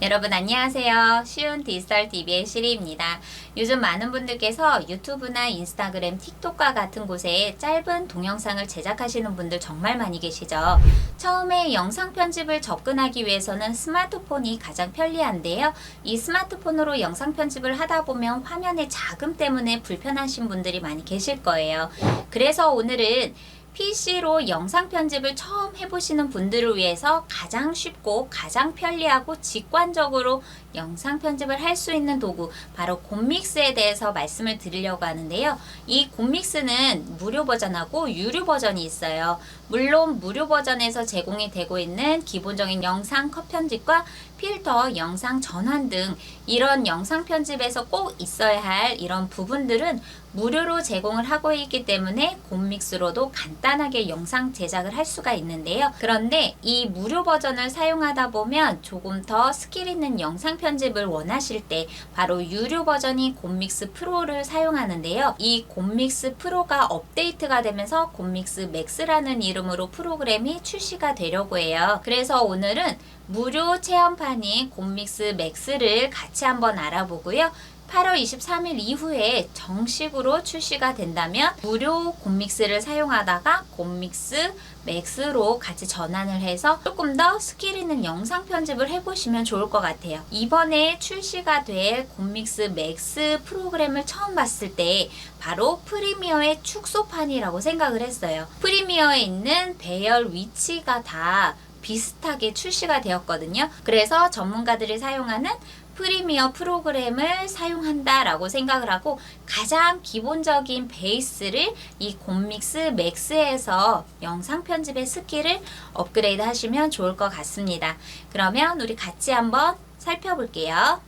여러분 안녕하세요. 쉬운 디지털 TV의 시리입니다. 요즘 많은 분들께서 유튜브나 인스타그램, 틱톡과 같은 곳에 짧은 동영상을 제작하시는 분들 정말 많이 계시죠. 처음에 영상 편집을 접근하기 위해서는 스마트폰이 가장 편리한데요. 이 스마트폰으로 영상 편집을 하다 보면 화면의 자금 때문에 불편하신 분들이 많이 계실 거예요. 그래서 오늘은 PC로 영상 편집을 처음 해보시는 분들을 위해서 가장 쉽고 가장 편리하고 직관적으로 영상 편집을 할 수 있는 도구, 바로 곰믹스에 대해서 말씀을 드리려고 하는데요. 이 곰믹스는 무료 버전하고 유료 버전이 있어요. 물론 무료 버전에서 제공이 되고 있는 기본적인 영상 컷 편집과 필터, 영상 전환 등 이런 영상 편집에서 꼭 있어야 할 이런 부분들은 무료로 제공을 하고 있기 때문에 곰믹스로도 간단하게 영상 제작을 할 수가 있는데요. 그런데 이 무료 버전을 사용하다 보면 조금 더 스킬 있는 영상 편집을 원하실 때 바로 유료 버전인 곰믹스 프로를 사용하는데요. 이 곰믹스 프로가 업데이트가 되면서 곰믹스 맥스라는 이름으로 프로그램이 출시가 되려고 해요. 그래서 오늘은 무료 체험판인 곰믹스 맥스를 같이 한번 알아보고요. 8월 23일 이후에 정식으로 출시가 된다면 무료 곰믹스를 사용하다가 곰믹스 맥스로 같이 전환을 해서 조금 더 스킬 있는 영상 편집을 해보시면 좋을 것 같아요. 이번에 출시가 될 곰믹스 맥스 프로그램을 처음 봤을 때 바로 프리미어의 축소판이라고 생각을 했어요. 프리미어에 있는 배열 위치가 다 비슷하게 출시가 되었거든요. 그래서 전문가들이 사용하는 프리미어 프로그램을 사용한다라고 생각을 하고 가장 기본적인 베이스를 이 곰믹스 맥스에서 영상 편집의 스킬을 업그레이드 하시면 좋을 것 같습니다. 그러면 우리 같이 한번 살펴볼게요.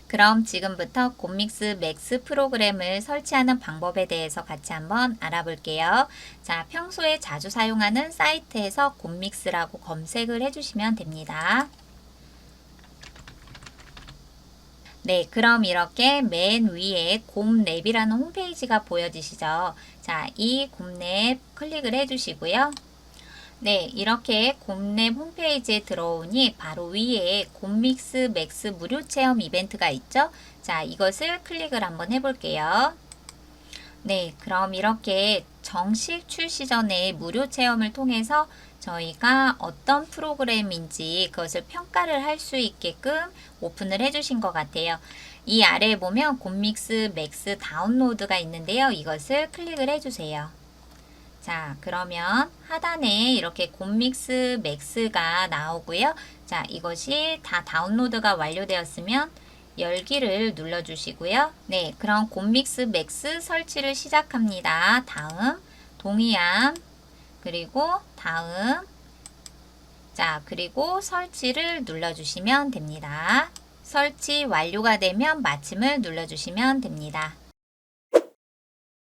그럼 지금부터 곰믹스 맥스 프로그램을 설치하는 방법에 대해서 같이 한번 알아볼게요. 자, 평소에 자주 사용하는 사이트에서 곰믹스라고 검색을 해주시면 됩니다. 네, 그럼 이렇게 맨 위에 곰랩이라는 홈페이지가 보여지시죠? 자, 이 곰랩 클릭을 해주시고요. 네, 이렇게 곰랩 홈페이지에 들어오니 바로 위에 곰믹스 맥스 무료 체험 이벤트가 있죠? 자, 이것을 클릭을 한번 해볼게요. 네, 그럼 이렇게 정식 출시 전에 무료 체험을 통해서 저희가 어떤 프로그램인지 그것을 평가를 할 수 있게끔 오픈을 해주신 것 같아요. 이 아래에 보면 곰믹스 맥스 다운로드가 있는데요. 이것을 클릭을 해주세요. 자, 그러면 하단에 이렇게 곰믹스 맥스가 나오고요. 자, 이것이 다 다운로드가 완료되었으면 열기를 눌러주시고요. 네, 그럼 곰믹스 맥스 설치를 시작합니다. 다음, 동의함, 그리고 다음, 자, 그리고 설치를 눌러주시면 됩니다. 설치 완료가 되면 마침을 눌러주시면 됩니다.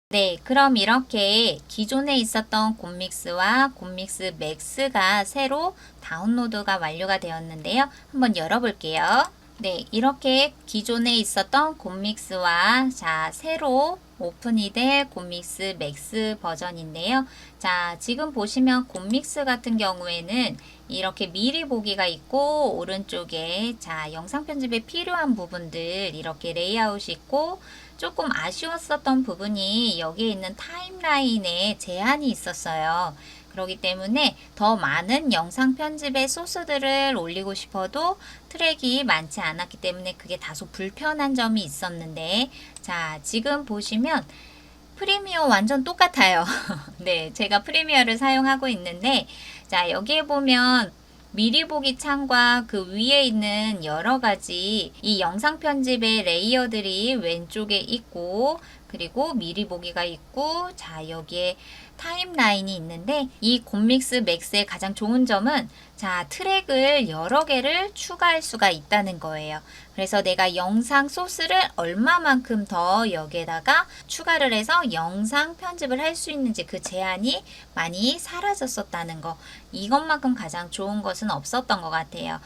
네, 그럼 이렇게 기존에 있었던 곰믹스와 곰믹스 맥스가 새로 다운로드가 완료가 되었는데요. 한번 열어볼게요. 네, 이렇게 기존에 있었던 곰믹스와 새로 오픈이 될 곰믹스 맥스 버전인데요. 자, 지금 보시면 곰믹스 같은 경우에는 이렇게 미리 보기가 있고 오른쪽에 영상 편집에 필요한 부분들 이렇게 레이아웃이 있고 조금 아쉬웠었던 부분이 여기에 있는 타임라인에 제한이 있었어요. 그렇기 때문에 더 많은 영상 편집의 소스들을 올리고 싶어도 트랙이 많지 않았기 때문에 그게 다소 불편한 점이 있었는데, 자, 지금 보시면 프리미어 완전 똑같아요. 네, 제가 프리미어를 사용하고 있는데, 자, 여기에 보면 미리 보기 창과 그 위에 있는 여러 가지 이 영상 편집의 레이어들이 왼쪽에 있고, 그리고 미리 보기가 있고, 자, 여기에 타임라인이 있는데 이 곰믹스 맥스의 가장 좋은 점은 트랙을 여러 개를 추가할 수가 있다는 거예요. 그래서 내가 영상 소스를 얼마만큼 더 여기에다가 추가를 해서 영상 편집을 할 수 있는지 그 제한이 많이 사라졌었다는 거. 이것만큼 가장 좋은 것은 없었던 것 같아요.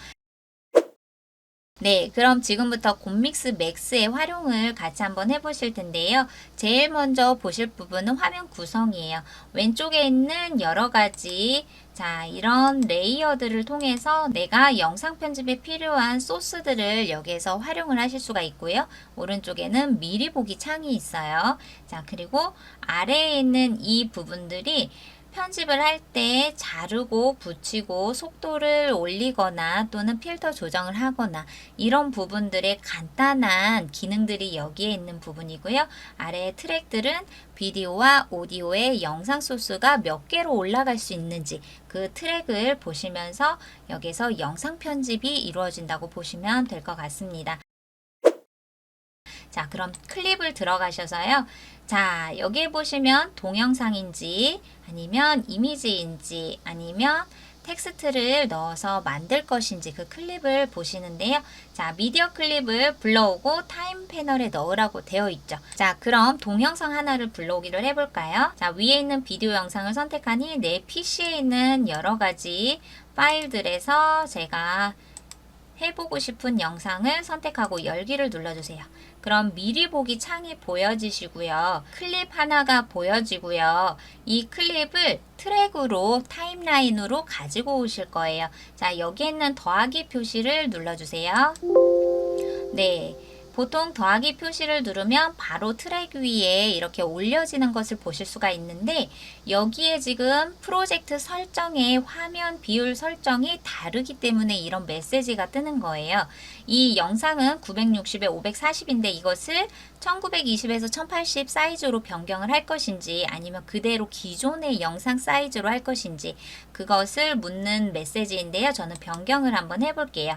네, 그럼 지금부터 곰믹스 맥스의 활용을 같이 한번 해보실 텐데요. 제일 먼저 보실 부분은 화면 구성이에요. 왼쪽에 있는 여러 가지 이런 레이어들을 통해서 내가 영상 편집에 필요한 소스들을 여기에서 활용을 하실 수가 있고요. 오른쪽에는 미리 보기 창이 있어요. 그리고 아래에 있는 이 부분들이 편집을 할 때 자르고 붙이고 속도를 올리거나 또는 필터 조정을 하거나 이런 부분들의 간단한 기능들이 여기에 있는 부분이고요. 아래 트랙들은 비디오와 오디오의 영상 소스가 몇 개로 올라갈 수 있는지 그 트랙을 보시면서 여기서 영상 편집이 이루어진다고 보시면 될 것 같습니다. 그럼 클립을 들어가셔서요. 여기에 보시면 동영상인지 아니면 이미지인지 아니면 텍스트를 넣어서 만들 것인지 그 클립을 보시는데요. 미디어 클립을 불러오고 타임 패널에 넣으라고 되어 있죠. 그럼 동영상 하나를 불러오기를 해볼까요? 위에 있는 비디오 영상을 선택하니 내 PC에 있는 여러 가지 파일들에서 제가 해보고 싶은 영상을 선택하고 열기를 눌러주세요. 그럼 미리 보기 창이 보여지시고요. 클립 하나가 보여지고요. 이 클립을 트랙으로 타임라인으로 가지고 오실 거예요. 여기에 있는 더하기 표시를 눌러주세요. 네. 보통 더하기 표시를 누르면 바로 트랙 위에 이렇게 올려지는 것을 보실 수가 있는데 여기에 지금 프로젝트 설정의 화면 비율 설정이 다르기 때문에 이런 메시지가 뜨는 거예요. 이 영상은 960에 540인데 이것을 1920에서 1080 사이즈로 변경을 할 것인지 아니면 그대로 기존의 영상 사이즈로 할 것인지 그것을 묻는 메시지인데요. 저는 변경을 한번 해볼게요.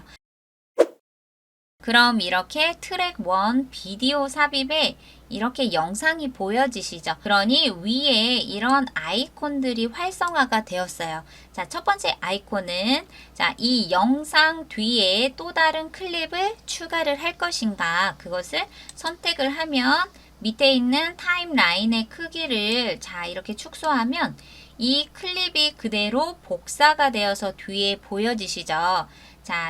그럼 이렇게 트랙 1 비디오 삽입에 이렇게 영상이 보여지시죠? 그러니 위에 이런 아이콘들이 활성화가 되었어요. 첫 번째 아이콘은 이 영상 뒤에 또 다른 클립을 추가를 할 것인가 그것을 선택을 하면 밑에 있는 타임라인의 크기를 이렇게 축소하면 이 클립이 그대로 복사가 되어서 뒤에 보여지시죠?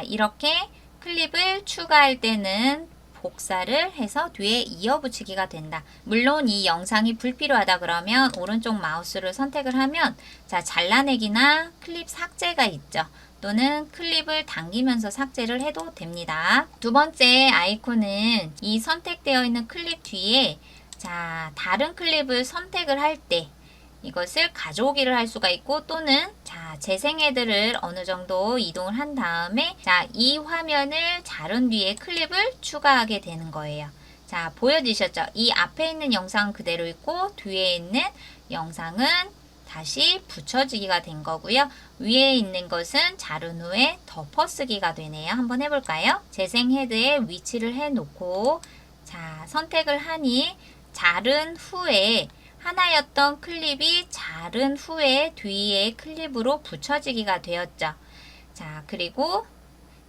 이렇게 클립을 추가할 때는 복사를 해서 뒤에 이어붙이기가 된다. 물론 이 영상이 불필요하다 그러면 오른쪽 마우스를 선택을 하면 잘라내기나 클립 삭제가 있죠. 또는 클립을 당기면서 삭제를 해도 됩니다. 두 번째 아이콘은 이 선택되어 있는 클립 뒤에 다른 클립을 선택을 할 때 이것을 가져오기를 할 수가 있고 또는 재생 헤드를 어느 정도 이동을 한 다음에 이 화면을 자른 뒤에 클립을 추가하게 되는 거예요. 보여지셨죠? 이 앞에 있는 영상 그대로 있고 뒤에 있는 영상은 다시 붙여지기가 된 거고요. 위에 있는 것은 자른 후에 덮어쓰기가 되네요. 한번 해볼까요? 재생 헤드에 위치를 해놓고 선택을 하니 자른 후에 하나였던 클립이 자른 후에 뒤에 클립으로 붙여지기가 되었죠. 그리고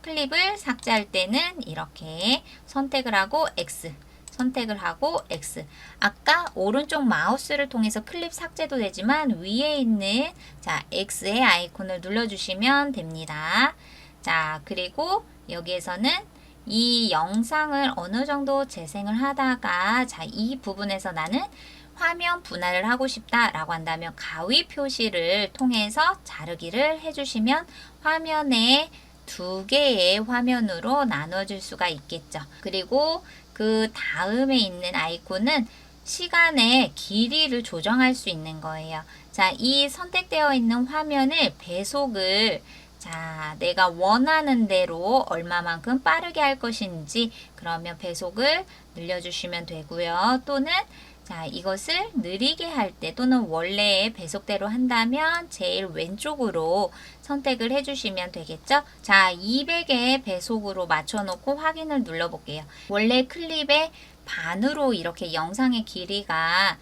클립을 삭제할 때는 이렇게 선택을 하고 X, 선택을 하고 X. 아까 오른쪽 마우스를 통해서 클립 삭제도 되지만 위에 있는 X의 아이콘을 눌러주시면 됩니다. 그리고 여기에서는 이 영상을 어느 정도 재생을 하다가 이 부분에서 나는 화면 분할을 하고 싶다라고 한다면 가위 표시를 통해서 자르기를 해주시면 화면에 두 개의 화면으로 나눠질 수가 있겠죠. 그리고 그 다음에 있는 아이콘은 시간의 길이를 조정할 수 있는 거예요. 이 선택되어 있는 화면을 배속을 내가 원하는 대로 얼마만큼 빠르게 할 것인지 그러면 배속을 늘려주시면 되고요. 또는 이것을 느리게 할 때 또는 원래의 배속대로 한다면 제일 왼쪽으로 선택을 해주시면 되겠죠. 200의 배속으로 맞춰놓고 확인을 눌러볼게요. 원래 클립의 반으로 이렇게 영상의 길이가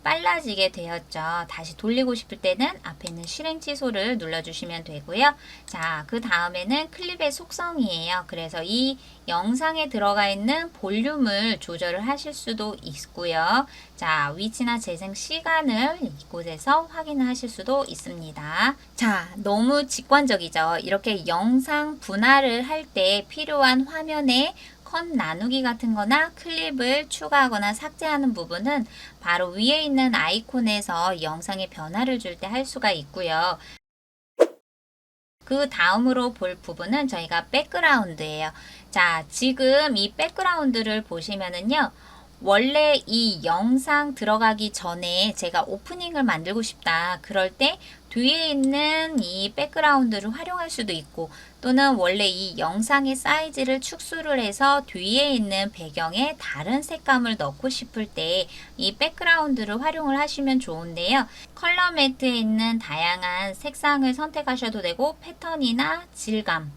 빨라지게 되었죠. 다시 돌리고 싶을 때는 앞에 있는 실행 취소를 눌러주시면 되고요. 자, 그 다음에는 클립의 속성이에요. 그래서 이 영상에 들어가 있는 볼륨을 조절을 하실 수도 있고요. 자, 위치나 재생 시간을 이곳에서 확인하실 수도 있습니다. 자, 너무 직관적이죠. 이렇게 영상 분할을 할 때 필요한 화면에 컷 나누기 같은 거나 클립을 추가하거나 삭제하는 부분은 바로 위에 있는 아이콘에서 영상에 변화를 줄 때 할 수가 있고요. 그 다음으로 볼 부분은 저희가 백그라운드예요. 자, 지금 이 백그라운드를 보시면은요. 원래 이 영상 들어가기 전에 제가 오프닝을 만들고 싶다. 그럴 때 뒤에 있는 이 백그라운드를 활용할 수도 있고 또는 원래 이 영상의 사이즈를 축소를 해서 뒤에 있는 배경에 다른 색감을 넣고 싶을 때 이 백그라운드를 활용을 하시면 좋은데요. 컬러 매트에 있는 다양한 색상을 선택하셔도 되고 패턴이나 질감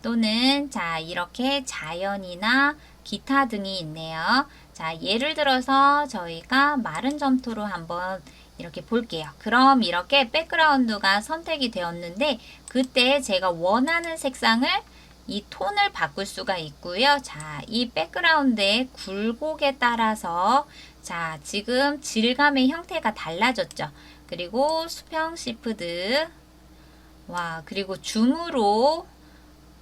또는 자 이렇게 자연이나 기타 등이 있네요. 자, 예를 들어서 저희가 마른 점토로 한번 이렇게 볼게요. 그럼 이렇게 백그라운드가 선택이 되었는데 그때 제가 원하는 색상을 이 톤을 바꿀 수가 있고요. 자, 이 백그라운드의 굴곡에 따라서 자, 지금 질감의 형태가 달라졌죠. 그리고 수평 시프트 와, 그리고 줌으로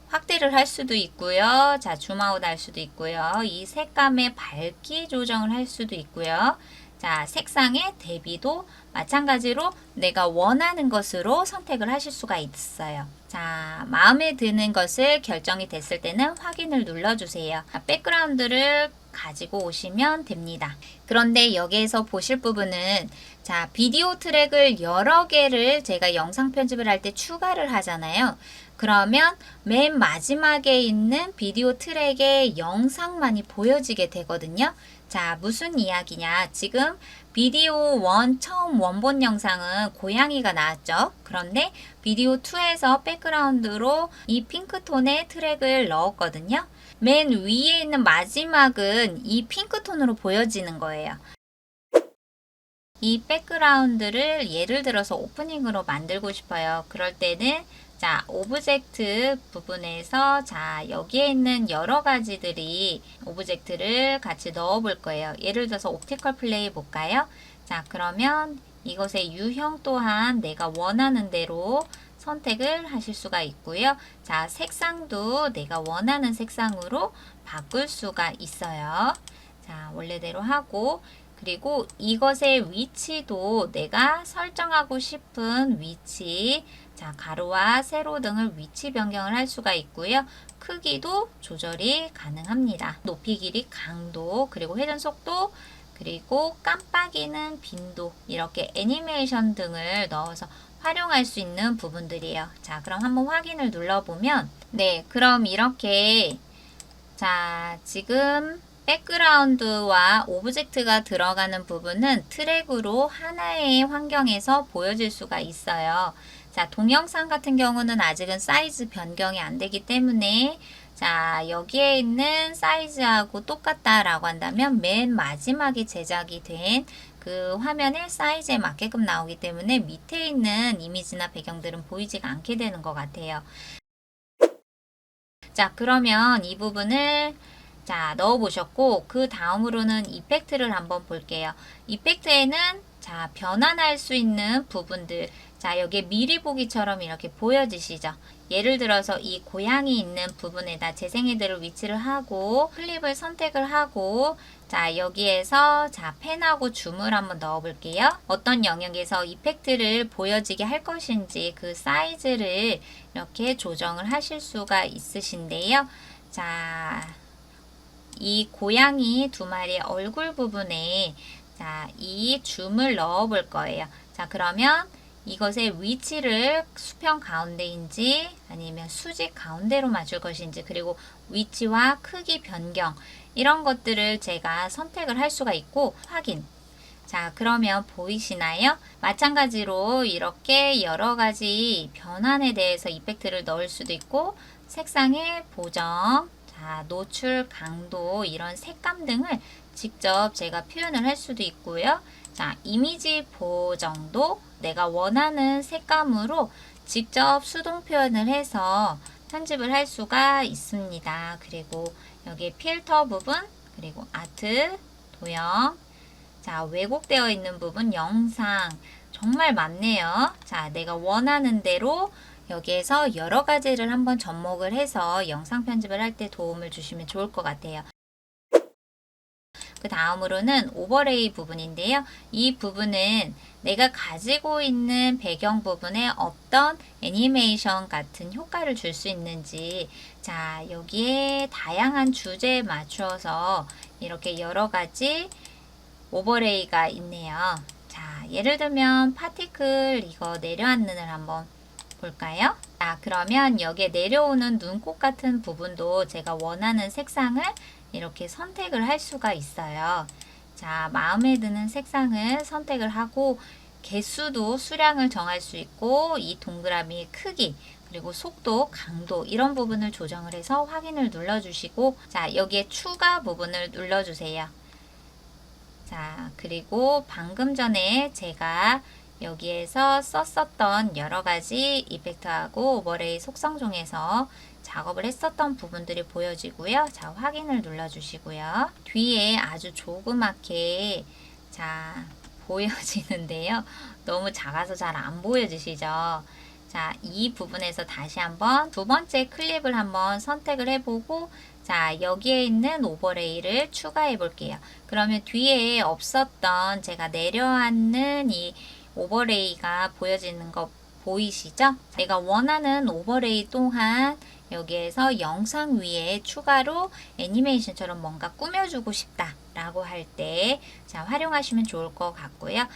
확대를 할 수도 있고요. 자, 줌아웃 할 수도 있고요. 이 색감의 밝기 조정을 할 수도 있고요. 자, 색상의 대비도 마찬가지로 내가 원하는 것으로 선택을 하실 수가 있어요. 자, 마음에 드는 것을 결정이 됐을 때는 확인을 눌러주세요. 백그라운드를 가지고 오시면 됩니다. 그런데 여기에서 보실 부분은 자, 비디오 트랙을 여러 개를 제가 영상 편집을 할 때 추가를 하잖아요. 그러면 맨 마지막에 있는 비디오 트랙의 영상만이 보여지게 되거든요. 자, 무슨 이야기냐. 지금 비디오 1 처음 원본 영상은 고양이가 나왔죠. 그런데 비디오 2에서 백그라운드로 이 핑크톤의 트랙을 넣었거든요. 맨 위에 있는 마지막은 이 핑크톤으로 보여지는 거예요. 이 백그라운드를 예를 들어서 오프닝으로 만들고 싶어요. 그럴 때는 자, 오브젝트 부분에서 자, 여기에 있는 여러 가지들이 오브젝트를 같이 넣어 볼 거예요. 예를 들어서 옵티컬 플레이 볼까요? 자, 그러면 이것의 유형 또한 내가 원하는 대로 선택을 하실 수가 있고요. 자, 색상도 내가 원하는 색상으로 바꿀 수가 있어요. 자, 원래대로 하고 그리고 이것의 위치도 내가 설정하고 싶은 위치 자, 가로와 세로 등을 위치 변경을 할 수가 있고요. 크기도 조절이 가능합니다. 높이, 길이, 강도, 그리고 회전 속도, 그리고 깜빡이는 빈도 이렇게 애니메이션 등을 넣어서 활용할 수 있는 부분들이에요. 자, 그럼 한번 확인을 눌러보면 네, 그럼 이렇게 자, 지금 백그라운드와 오브젝트가 들어가는 부분은 트랙으로 하나의 환경에서 보여질 수가 있어요. 자, 동영상 같은 경우는 아직은 사이즈 변경이 안 되기 때문에 자, 여기에 있는 사이즈하고 똑같다라고 한다면 맨 마지막에 제작이 된 그 화면의 사이즈에 맞게끔 나오기 때문에 밑에 있는 이미지나 배경들은 보이지가 않게 되는 것 같아요. 자, 그러면 이 부분을 자, 넣어 보셨고 그 다음으로는 이펙트를 한번 볼게요. 이펙트에는 자, 변환할 수 있는 부분들 자, 여기에 미리 보기처럼 이렇게 보여지시죠? 예를 들어서 이 고양이 있는 부분에다 재생이들을 위치를 하고 클립을 선택을 하고 자, 여기에서 자, 펜하고 줌을 한번 넣어 볼게요. 어떤 영역에서 이펙트를 보여지게 할 것인지 그 사이즈를 이렇게 조정을 하실 수가 있으신데요. 자, 이 고양이 두 마리의 얼굴 부분에 자, 이 줌을 넣어 볼 거예요. 자, 그러면 이것의 위치를 수평 가운데인지 아니면 수직 가운데로 맞출 것인지 그리고 위치와 크기 변경 이런 것들을 제가 선택을 할 수가 있고 확인 자, 그러면 보이시나요? 마찬가지로 이렇게 여러 가지 변환에 대해서 이펙트를 넣을 수도 있고 색상의 보정 자, 노출, 강도 이런 색감 등을 직접 제가 표현을 할 수도 있고요. 자, 이미지 보정도 내가 원하는 색감으로 직접 수동 표현을 해서 편집을 할 수가 있습니다. 그리고 여기 필터 부분, 그리고 아트, 도형, 자, 왜곡되어 있는 부분, 영상, 정말 많네요. 자, 내가 원하는 대로 여기에서 여러 가지를 한번 접목을 해서 영상 편집을 할 때 도움을 주시면 좋을 것 같아요. 그 다음으로는 오버레이 부분인데요. 이 부분은 내가 가지고 있는 배경 부분에 어떤 애니메이션 같은 효과를 줄 수 있는지, 자, 여기에 다양한 주제에 맞추어서 이렇게 여러 가지 오버레이가 있네요. 자, 예를 들면 파티클 이거 내려앉는을 한번 볼까요? 자, 그러면 여기에 내려오는 눈곱 같은 부분도 제가 원하는 색상을 이렇게 선택을 할 수가 있어요. 자, 마음에 드는 색상을 선택을 하고 개수도 수량을 정할 수 있고 이 동그라미 크기 그리고 속도, 강도 이런 부분을 조정을 해서 확인을 눌러주시고 자, 여기에 추가 부분을 눌러주세요. 자, 그리고 방금 전에 제가 여기에서 썼었던 여러 가지 이펙트하고 오버레이 속성 중에서 작업을 했었던 부분들이 보여지고요. 자, 확인을 눌러주시고요. 뒤에 아주 조그맣게 자, 보여지는데요. 너무 작아서 잘 안 보여지시죠? 자, 이 부분에서 다시 한번 두 번째 클립을 한번 선택을 해보고 자, 여기에 있는 오버레이를 추가해 볼게요. 그러면 뒤에 없었던 제가 내려앉는 이 오버레이가 보여지는 거 보이시죠? 내가 원하는 오버레이 또한 여기에서 영상 위에 추가로 애니메이션처럼 뭔가 꾸며주고 싶다 라고 할 때 자, 활용하시면 좋을 것 같고요.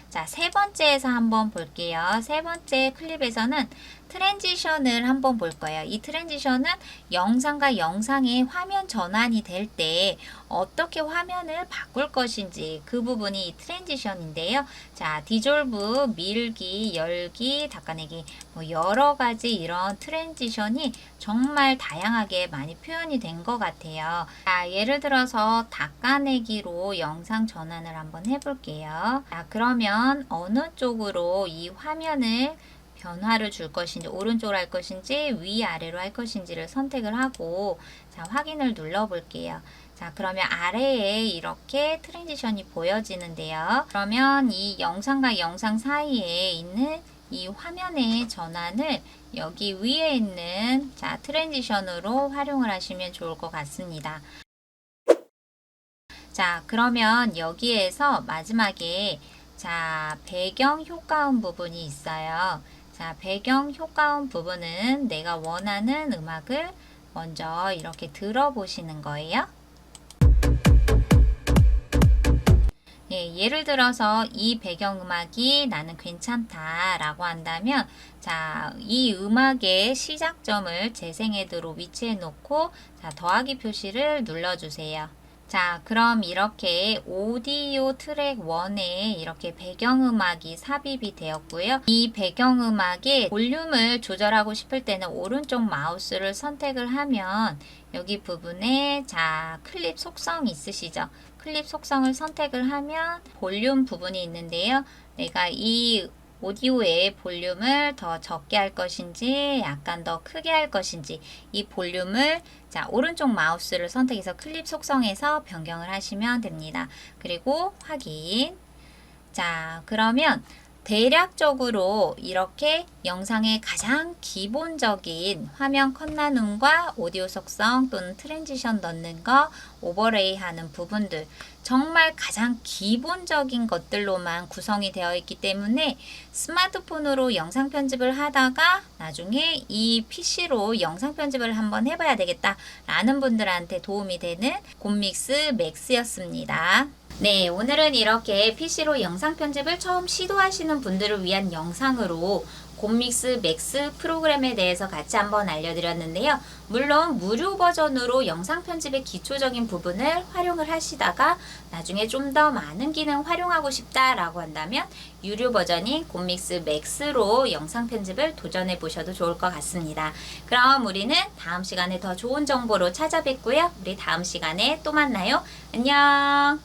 자, 세 번째에서 한번 볼게요. 세 번째 클립에서는 트랜지션을 한번 볼 거예요. 이 트랜지션은 영상과 영상의 화면 전환이 될 때 어떻게 화면을 바꿀 것인지 그 부분이 이 트랜지션인데요. 자, 디졸브, 밀기, 열기, 닦아내기 뭐 여러 가지 이런 트랜지션이 정말 다양하게 많이 표현이 된 것 같아요. 자, 예를 들어서 닦아내기로 영상 전환을 한번 해볼게요. 자, 그러면 어느 쪽으로 이 화면을 변화를 줄 것인지 오른쪽으로 할 것인지 위아래로 할 것인지를 선택을 하고 자, 확인을 눌러 볼게요. 자, 그러면 아래에 이렇게 트랜지션이 보여지는데요. 그러면 이 영상과 영상 사이에 있는 이 화면의 전환을 여기 위에 있는 자, 트랜지션으로 활용을 하시면 좋을 것 같습니다. 자, 그러면 여기에서 마지막에 자, 배경 효과음 부분이 있어요. 자, 배경 효과음 부분은 내가 원하는 음악을 먼저 이렇게 들어보시는 거예요. 예, 예를 들어서 이 배경음악이 나는 괜찮다 라고 한다면 자, 이 음악의 시작점을 재생헤드로 위치해 놓고 자, 더하기 표시를 눌러주세요. 자, 그럼 이렇게 오디오 트랙 1에 이렇게 배경음악이 삽입이 되었고요. 이 배경음악의 볼륨을 조절하고 싶을 때는 오른쪽 마우스를 선택을 하면 여기 부분에 자, 클립 속성 있으시죠? 클립 속성을 선택을 하면 볼륨 부분이 있는데요. 내가 이 오디오의 볼륨을 더 적게 할 것인지 약간 더 크게 할 것인지 이 볼륨을 자, 오른쪽 마우스를 선택해서 클립 속성에서 변경을 하시면 됩니다. 그리고 확인. 자, 그러면 대략적으로 이렇게 영상의 가장 기본적인 화면 컷 나눔과 오디오 속성 또는 트랜지션 넣는 거, 오버레이 하는 부분들 정말 가장 기본적인 것들로만 구성이 되어 있기 때문에 스마트폰으로 영상 편집을 하다가 나중에 이 PC로 영상 편집을 한번 해봐야 되겠다 라는 분들한테 도움이 되는 곰믹스 맥스였습니다. 네, 오늘은 이렇게 PC로 영상 편집을 처음 시도하시는 분들을 위한 영상으로 곰믹스 맥스 프로그램에 대해서 같이 한번 알려드렸는데요. 물론 무료 버전으로 영상 편집의 기초적인 부분을 활용을 하시다가 나중에 좀 더 많은 기능 활용하고 싶다라고 한다면 유료 버전인 곰믹스 맥스로 영상 편집을 도전해 보셔도 좋을 것 같습니다. 그럼 우리는 다음 시간에 더 좋은 정보로 찾아뵙고요. 우리 다음 시간에 또 만나요. 안녕!